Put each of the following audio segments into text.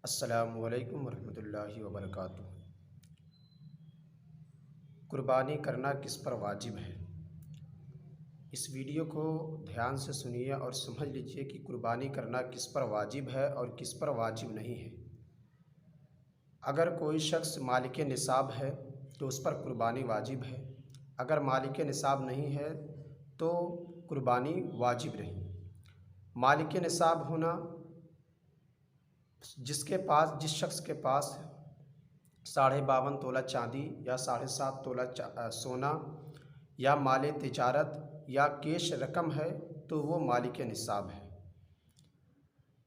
अस्सलामु अलैकुम वरहमतुल्लाहि वबरकातुहू। कुर्बानी करना किस पर वाजिब है? इस वीडियो को ध्यान से सुनिए और समझ लीजिए कि कुर्बानी करना किस पर वाजिब है और किस पर वाजिब नहीं है। अगर कोई शख्स मालिक निसाब है तो उस पर कुर्बानी वाजिब है। अगर मालिक निसाब नहीं है तो कुर्बानी वाजिब नहीं। मालिक निसाब होना, जिस शख्स के पास 52.5 तोला चांदी या 7.5 तोला सोना या माल तिजारत या कैश रकम है तो वो मालिक निसाब है।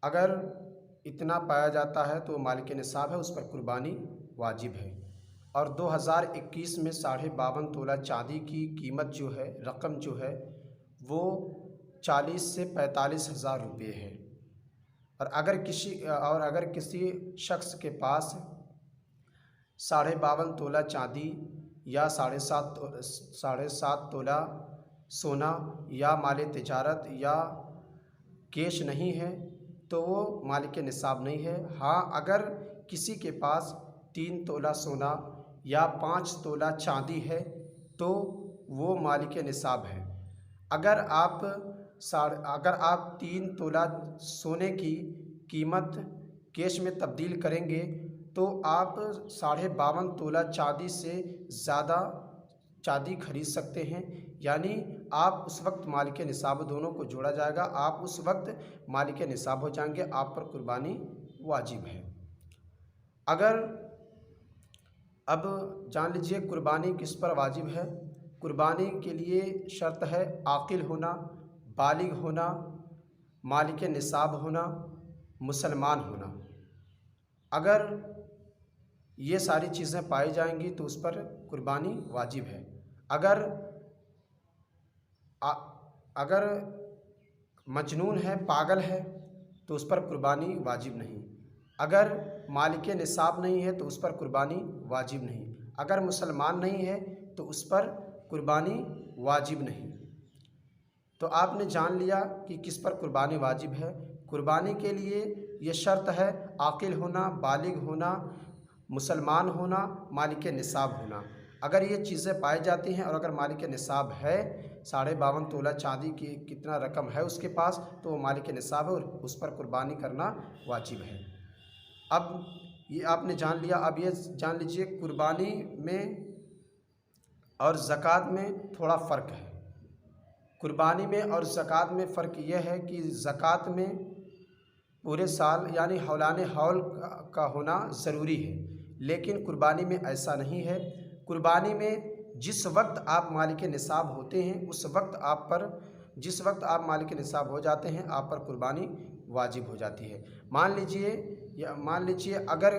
अगर इतना पाया जाता है तो मालिक निसाब है, उस पर कुर्बानी वाजिब है। और 2021 में 52.5 तोला चांदी की कीमत जो है, रकम जो है वो 40 से 45 हज़ार रुपये है। और अगर किसी शख्स के पास 52.5 तोला चांदी या 7.5 तोला सोना या माल तिजारत या कैश नहीं है तो वो मालिक निसाब नहीं है। हाँ, अगर किसी के पास 3 तोला सोना या 5 तोला चांदी है तो वो मालिक निसाब है। अगर आप 3 तोला सोने की कीमत कैश में तब्दील करेंगे तो आप 52.5 तोला चांदी से ज़्यादा चांदी खरीद सकते हैं। यानी आप उस वक्त मालिक निसाब, दोनों को जोड़ा जाएगा, आप उस वक्त मालिक निसाब हो जाएंगे, आप पर कुर्बानी वाजिब है। अब जान लीजिए कुर्बानी किस पर वाजिब है। कुर्बानी के लिए शर्त है आकिल होना, बालिग होना, मालिक निसाब होना, मुसलमान होना। अगर ये सारी चीज़ें पाई जाएंगी तो उस पर कुर्बानी वाजिब है। अगर मजनून है, पागल है तो उस पर कुर्बानी वाजिब नहीं। अगर मालिक निसाब नहीं है तो उस पर कुर्बानी वाजिब नहीं। अगर मुसलमान नहीं है तो उस पर कुर्बानी वाजिब नहीं। तो आपने जान लिया कि किस पर कुर्बानी वाजिब है। कुर्बानी के लिए ये शर्त है आकिल होना, बालिग होना, मुसलमान होना, मालिक निसाब होना। अगर ये चीज़ें पाई जाती हैं और अगर मालिक निसाब है, 52.5 तोला चांदी की कितना रकम है उसके पास, तो वो मालिक निसाब है और उस पर कुर्बानी करना वाजिब है। अब ये आपने जान लिया। अब ये जान लीजिए कुर्बानी में और ज़कात में थोड़ा फ़र्क है। कुर्बानी में और ज़कात में फ़र्क यह है कि ज़कात में पूरे साल यानी हौलाने हौल का होना ज़रूरी है, लेकिन कुर्बानी में ऐसा नहीं है। कुर्बानी में जिस वक्त आप मालिक निसाब होते हैं जिस वक्त आप मालिक निसाब हो जाते हैं, आप पर कुर्बानी वाजिब हो जाती है। मान लीजिए अगर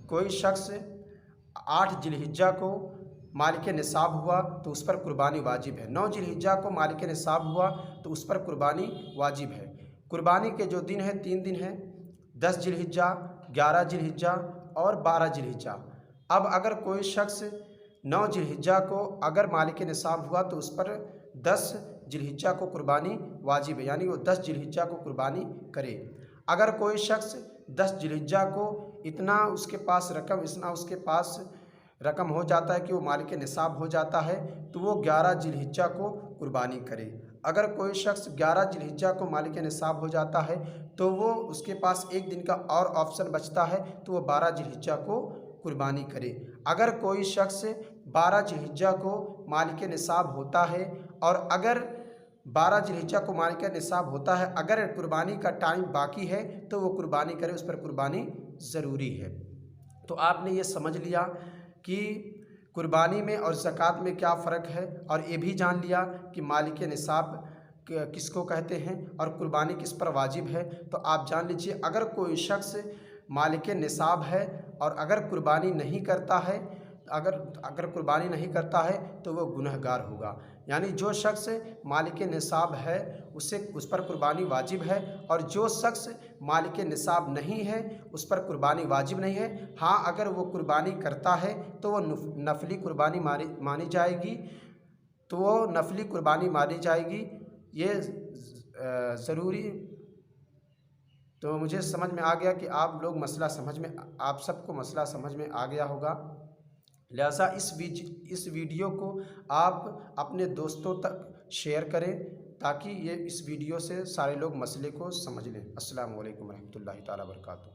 कोई शख्स 8 जिलहिज्जा को मालिक निसाब हुआ तो उस पर कुर्बानी वाजिब है। 9 जिलहिज्जा को मालिक निसाब हुआ तो उस पर कुर्बानी वाजिब है। कुर्बानी के जो दिन हैं 3 दिन हैं, 10 जिलहिज्जा, 11 जिलहिज्जा और 12 जिलहिज्जा। अब अगर कोई शख्स 9 जिलहिज्जा को अगर मालिक निसाब हुआ तो उस पर 10 जिलहिज्जा को कुर्बानी वाजिब है, यानी वो 10 जिलहिज्जा को कुर्बानी करे। अगर कोई शख्स 10 जिलहिज्जा को इतना उसके पास रकम हो जाता है कि वो मालिक निसाब हो जाता है तो वो 11 जिलहिज्जा को कुर्बानी करे। अगर कोई शख्स 11 जिलहिज्जा को मालिक निसाब हो जाता है तो वो उसके पास एक दिन का और ऑप्शन बचता है तो वो 12 जिलहिज्जा को कुर्बानी करे। अगर कोई शख्स 12 जिलहिज्जा को मालिक निसाब होता है और अगर 12 जिलहिज्जा को मालिक निसाब होता है, अगर कुर्बानी का टाइम बाकी है तो वो कुर्बानी करे, उस पर कुर्बानी ज़रूरी है। तो आपने ये समझ लिया कि कुर्बानी में और ज़कात में क्या फ़र्क है, और ये भी जान लिया कि मालिक निसाब किसको कहते हैं और कुर्बानी किस पर वाजिब है। तो आप जान लीजिए अगर कोई शख्स मालिक निसाब है और अगर कुर्बानी नहीं करता है तो वो गुनहगार होगा। यानी जो शख्स मालिक निसाब है उस पर कुर्बानी वाजिब है, और जो शख्स मालिक निसाब नहीं है उस पर कुर्बानी वाजिब नहीं है। हाँ, अगर वो कुर्बानी करता है तो वो नफली कुर्बानी मानी जाएगी। ये ज़रूरी तो मुझे समझ में आ गया कि आप लोग मसला समझ में, आप सबको मसला समझ में आ गया होगा। लिहाजा इस वीडियो को आप अपने दोस्तों तक शेयर करें ताकि ये इस वीडियो से सारे लोग मसले को समझ लें। अस्सलामु अलैकुम रहमतुल्लाहि ताला बरकातहू।